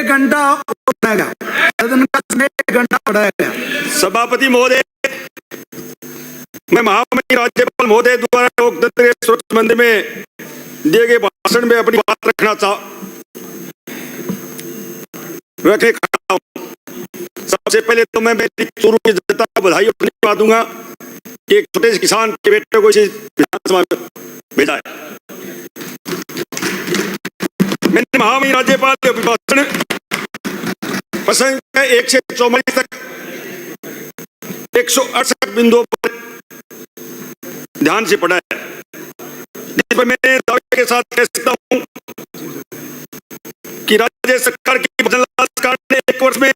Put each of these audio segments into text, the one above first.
घंटा बढ़ाया गया, सदन का समय 1 घंटा बढ़ाया गया। सभापति महोदय, मैं महामहिम राज्यपाल महोदय द्वारा लोकतंत्र के सुरक्षा संबंध में दिए गए भाषण में अपनी बात रखना रखे खड़ा हूं। सबसे पहले तो मैं मेरी शुरू की जनता को बधाई और धन्यवाद दूंगा कि एक छोटे से किसान के बेटे को इस विधानसभा में भेजा है। मैंने महामहिम राज्यपाल के अभिभाषण प्रसंग 1 से 44 तक 168 बिंदुओं पर ध्यान से पढ़ा है, जिस पर मैं दावे के साथ कह सकता हूं कि राज्य सरकार की बजरंग सरकार ने 1 वर्ष में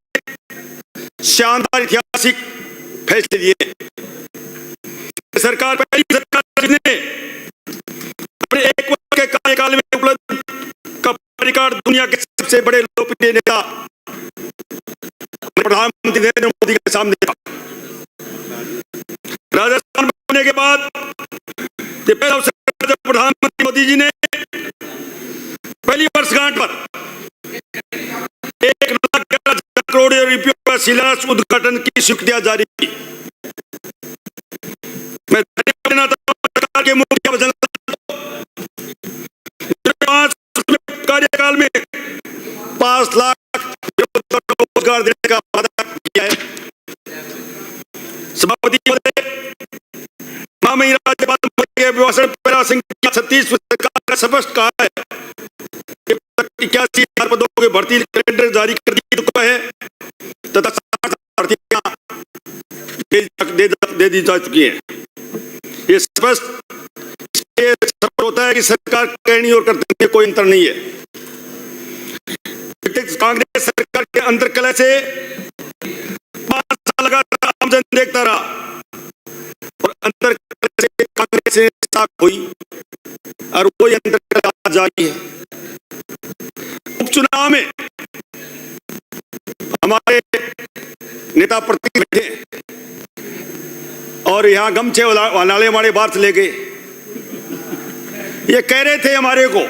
शानदार ऐतिहासिक फैसले लिए। सरकार पहली सरकार ने अपने 1 वर्ष के कार्यकाल में उपलब्ध का रिकॉर्ड दुनिया के सबसे बड़े लोकप्रिय नेता प्रधानमंत्री नरेंद्र मोदी के सामने था। राजस्थान बनने के बाद ये पहला अवसर जब प्रधानमंत्री मोदी जी ने पहली वर्षगांठ पर 1,11,000 करोड़ रुपयों का शिलान्यास उद्घाटन की स्वीकृतियां जारी की। मैं धन्यवाद देना चाहता हूं सरकार के मुखिया बजरंग कार्यकाल में 5 लाख रोजगार देने का वादा किया है। सभापति महोदय, महामहिम राज्यपाल के अभिभाषण पैरा संख्या 36 सरकार ने स्पष्ट कहा है कि 81,000 पदों की भर्ती कैलेंडर जारी कर चुका है तथा 60 भर्तियां दे दी जा चुकी है। ये स्पष्ट होता है कि सरकार कहनी और करने में कोई अंतर नहीं है। कांग्रेस सरकार के अंतर्कलह से 5 साल लगातार आमजन देखता रहा और अंतर्कलह से कांग्रेस से साख हुई और वही अंतर्कलह आज जारी है। उपचुनाव में हमारे नेता प्रतीक बैठे और यहाँ गमछे नाले वाले बाहर चले गए। ये कह रहे थे हमारे को,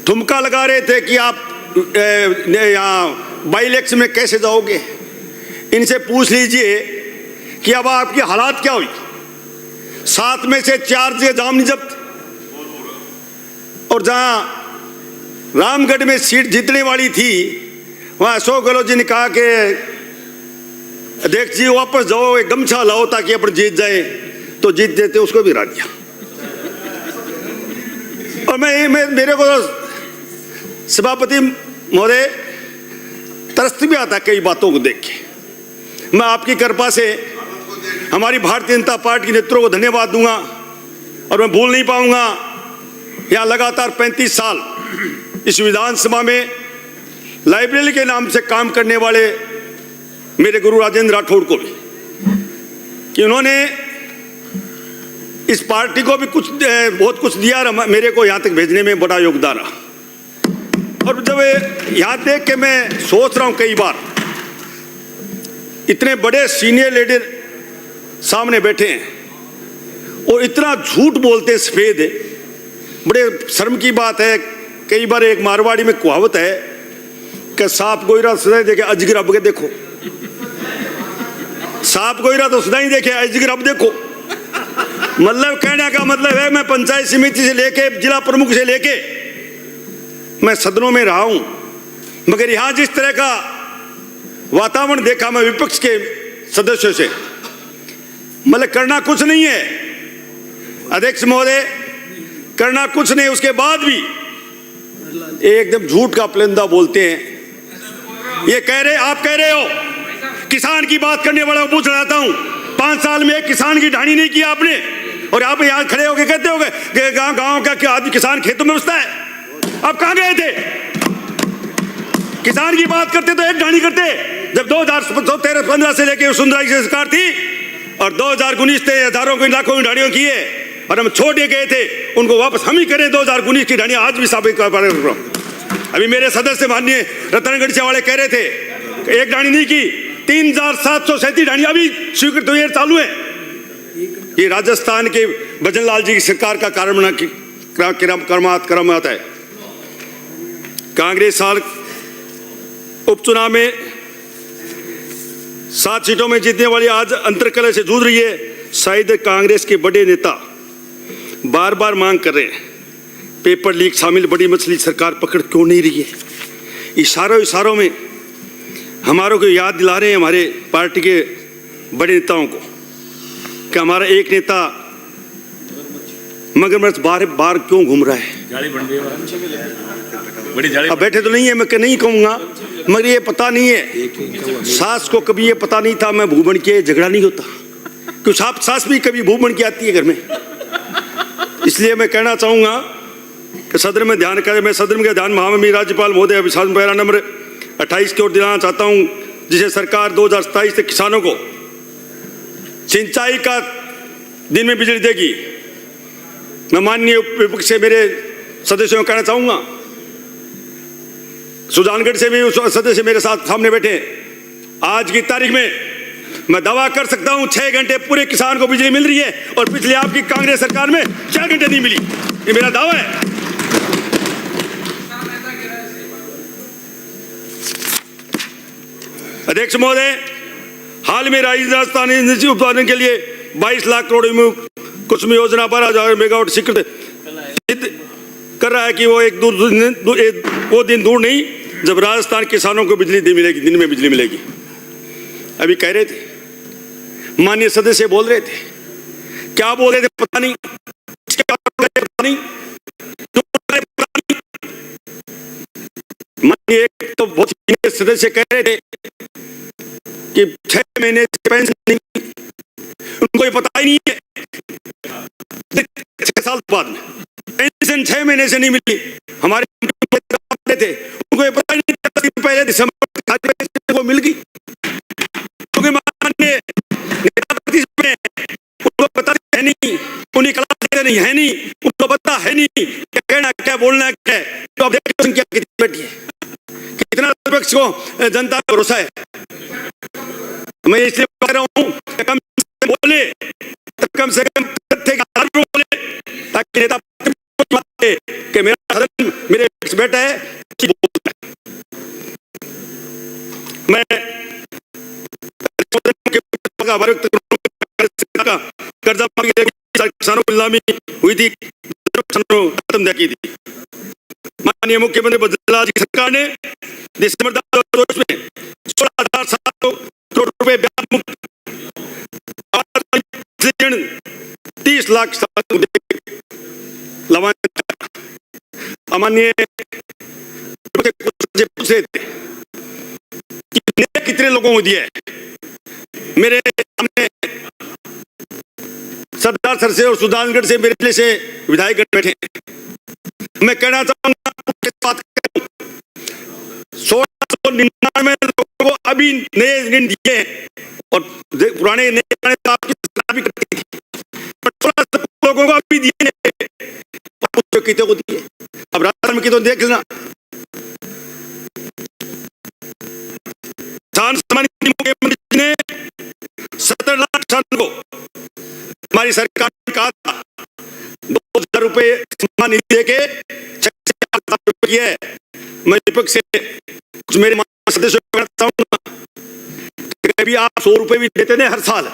ठुमका लगा रहे थे कि आप यहाँ बाई इलेक्शन में कैसे जाओगे। इनसे पूछ लीजिए कि अब आपकी हालात क्या हुई। 7 में से 4 जगह जाम नहीं जब्त और जहां रामगढ़ में सीट जीतने वाली थी वहां अशोक गहलोत जी ने कहा कि अध्यक्ष जी वापस जाओ, एक गमछा लाओ ताकि अपन जीत जाए, तो जीत देते, उसको भी हरा दिया। और मैं मेरे को सभापति महोदय तरस भी आता कई बातों को देख के। मैं आपकी कृपा से हमारी भारतीय जनता पार्टी के नेतृत्व को धन्यवाद दूंगा और मैं भूल नहीं पाऊंगा यहाँ लगातार 35 साल इस विधानसभा में लाइब्रेरी के नाम से काम करने वाले मेरे गुरु राजेंद्र राठौड़ को भी, कि उन्होंने इस पार्टी को भी बहुत कुछ दिया और मेरे को यहाँ तक भेजने में बड़ा योगदान रहा। और जब यहाँ देख के मैं सोच रहा हूँ कई बार, इतने बड़े सीनियर लीडर सामने बैठे हैं और इतना झूठ बोलते हैं, सफेद है। बड़े शर्म की बात है। कई बार एक मारवाड़ी में कहावत है कि सांप गोइरा सदा ही देखे अजगर अब के देखो। सांप गोइरा तो सदा ही देखे, अजगर अब देखो। मतलब कहने का मतलब है, मैं पंचायत समिति से लेके जिला प्रमुख से लेके मैं सदनों में रहा हूं, मगर यहां जिस तरह का वातावरण देखा मैं विपक्ष के सदस्यों से, मतलब करना कुछ नहीं है अध्यक्ष महोदय, करना कुछ नहीं, उसके बाद भी एकदम झूठ का प्लेंदा बोलते हैं। ये कह रहे, आप कह रहे हो किसान की बात करने वाला पूछ रहा हूं, 5 साल में एक किसान की ढाणी नहीं किया आपने, और आप यहाँ खड़े होकर कहते हो कि गांव का क्या आदमी किसान खेतों में बसता है। आप कहां गए थे? किसान की बात करते तो एक ढाणी करते। जब 2013-15 से लेकर वसुंधरा की सरकार थी और 2019 से हजारों की लाखों की ढाणियों की है और हम छोड़ गए थे, उनको वापस हम ही करें 2019 की ढाणी आज भी साबित कर पा रहे हैं। अभी मेरे सदस्य माननीय रतनगढ़ वाले कह रहे थे एक ढाणी नहीं की, 3,737 ढाणियां अभी स्वीकृत हुई चालू है। ये राजस्थान के भजन लाल जी की सरकार का करामात है। कांग्रेस उपचुनाव में 7 सीटों में जीतने वाली आज अंतर्कलह से जूझ रही है। शायद कांग्रेस के बड़े नेता बार बार मांग कर रहे हैं, पेपर लीक शामिल बड़ी मछली सरकार पकड़ क्यों नहीं रही है। इशारों में हमारों को याद दिला रहे हैं, हमारे पार्टी के बड़े नेताओं को, कि हमारा एक नेता मगरमच्छ बार बार क्यों घूम रहा है। अब बैठे तो नहीं है, मैं नहीं कहूँगा, मगर ये पता नहीं है, सास को कभी ये पता नहीं था मैं भू बन के झगड़ा नहीं होता, क्योंकि सास भी कभी भू बन के आती है घर में। इसलिए मैं कहना चाहूँगा कि सदन में ध्यान करें। मैं सदन में ध्यान महामहिम राज्यपाल महोदय अभिभाषण पैरा नंबर 28 की ओर दिलाना चाहता हूँ, जिसे सरकार 2027 तक किसानों को सिंचाई का दिन में बिजली देगी। मैं माननीय विपक्ष से मेरे सदस्यों को कहना चाहूँगा, सुजानगढ़ से भी उस सदस्य मेरे साथ सामने बैठे, आज की तारीख में मैं दावा कर सकता हूं 6 घंटे पूरे किसान को बिजली मिल रही है, और पिछले आपकी कांग्रेस सरकार में 4 घंटे नहीं मिली। ये मेरा दावा है। अध्यक्ष महोदय, हाल में राजस्थान निजी उत्पादन के लिए 22 लाख करोड़ कुसुम योजना 12,000 मेगावाट स्वीकृत कर रहा है कि वो दिन दूर नहीं जब राजस्थान किसानों को बिजली मिलेगी, दिन में बिजली मिलेगी। अभी कह रहे थे, माननीय सदस्य बोल रहे थे, क्या बोल रहे थे पता नहीं, माननीय एक तो बहुत सदस्य कह रहे थे कि 6 महीने से पेंशन नहीं, उनको ये पता ही नहीं है 6 साल बाद में पेंशन 6 महीने से नहीं मिली। हमारे थे, उनको ये पता ही नहीं, पहले दिसंबर को मिल गई, क्योंकि माननीय उनको पता है नहीं, उन्हीं क्लास नहीं है नहीं, उनको पता है नहीं क्या कहना क्या बोलना क्या है। तो अब देखिए क्या कितनी बैठी है, कितना विपक्ष को जनता का भरोसा है। मैं इसलिए कह रहा हूँ कम से बोले, कम से कम तथ्य का आधार बोले, ताकि नेता कि मेरा सदन मेरे बेटा है। मैं कर्जा किसानों को नीलामी हुई थी, खत्म की थी। माननीय मुख्यमंत्री बदलाव की सरकार ने दिसंबर 2024 में 16,700 करोड़ रुपए ब्याज मुक्त 30 लाख अमान्य पूछ रहे थे कितने लोगों को दिया है। मेरे सामने सरदार सर से और सुजानगढ़ से मेरे से विधायक बैठे, मैं कहना चाहूंगा 1699 लोगों को अभी नए ऋण दिए और पुराने नए आपकी करती थी, लोगों को अभी दिए कितने को दिए। अब राजस्थान में कितने देख लेना, मुख्यमंत्री ने 70 लाख किसानों को हमारी सरकार ने कहा था 2,000 रुपए सम्मान निधि देके 6,000 रुपए किया है। मैं विपक्ष से कुछ मेरे सदस्यों को कहना चाहूंगा कि आप 100 रुपए भी देते थे हर साल,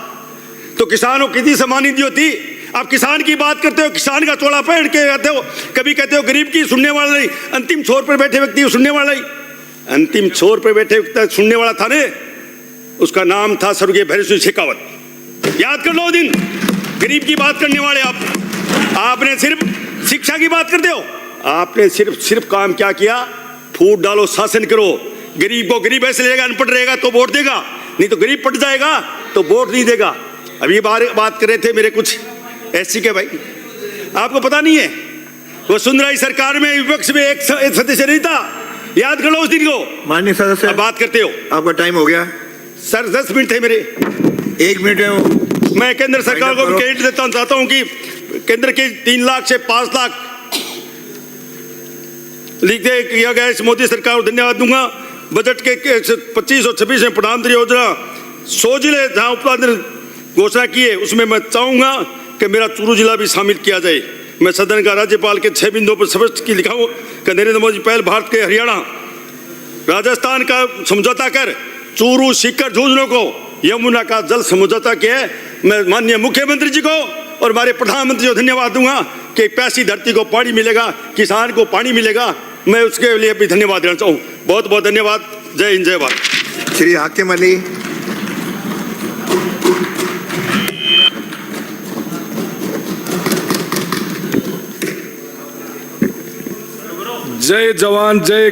तो किसानों को कितनी सम्मान निधि होती। आप किसान की बात करते हो, किसान का चोला पहन के कहते हो, कभी कहते हो गरीब की सुनने वाला नहीं, अंतिम छोर पर बैठे व्यक्ति सुनने वाला नहीं। अंतिम छोर पर बैठे व्यक्ति सुनने वाला था ने, उसका नाम था स्वर्गीय भैरव सिंह शेखावत। याद कर लो दिन, गरीब की बात करने वाले आप। आपने सिर्फ शिक्षा की बात करते हो, आपने सिर्फ काम क्या किया, फूट डालो, शासन करो। गरीब को गरीब ऐसे लेगा, अनपढ़ रहेगा तो वोट देगा, नहीं तो गरीब पट जाएगा तो वोट नहीं देगा। अभी बात कर रहे थे मेरे कुछ ऐसी के भाई, आपको पता नहीं है वो सुंदराई सरकार में विपक्ष में एक सदस्य नहीं था, याद कर लो उस दिन को। माननीय सदस्य बात करते हो, आपका टाइम हो गया सर। 10 मिनट थे मेरे, 1 मिनट है। मैं केंद्र सरकार को क्रेडिट देता चाहता हूं कि केंद्र के 3 लाख से 5 लाख लिखते किया गया। इस मोदी सरकार को धन्यवाद दूंगा। बजट के 25 और 26 में प्रधानमंत्री योजना 100 जिले जहां उत्पादन घोषणा की है, उसमें मैं चाहूंगा कि मेरा चूरू जिला भी शामिल किया जाए। मैं सदन का राज्यपाल के 6 बिंदुओं पर स्पष्ट की लिखा हूं कि नरेंद्र मोदी पहल भारत के हरियाणा राजस्थान का समझौता कर चूरू सीकर झुंझुनू को यमुना का जल समझौता किया है। मैं माननीय मुख्यमंत्री जी को और हमारे प्रधानमंत्री को धन्यवाद दूंगा कि प्यासी धरती को पानी मिलेगा, किसान को पानी मिलेगा। मैं उसके लिए भी धन्यवाद देना चाहूँ। बहुत बहुत धन्यवाद। जय हिंद, जय भारत। श्री हाकिम अली। जय जवान जय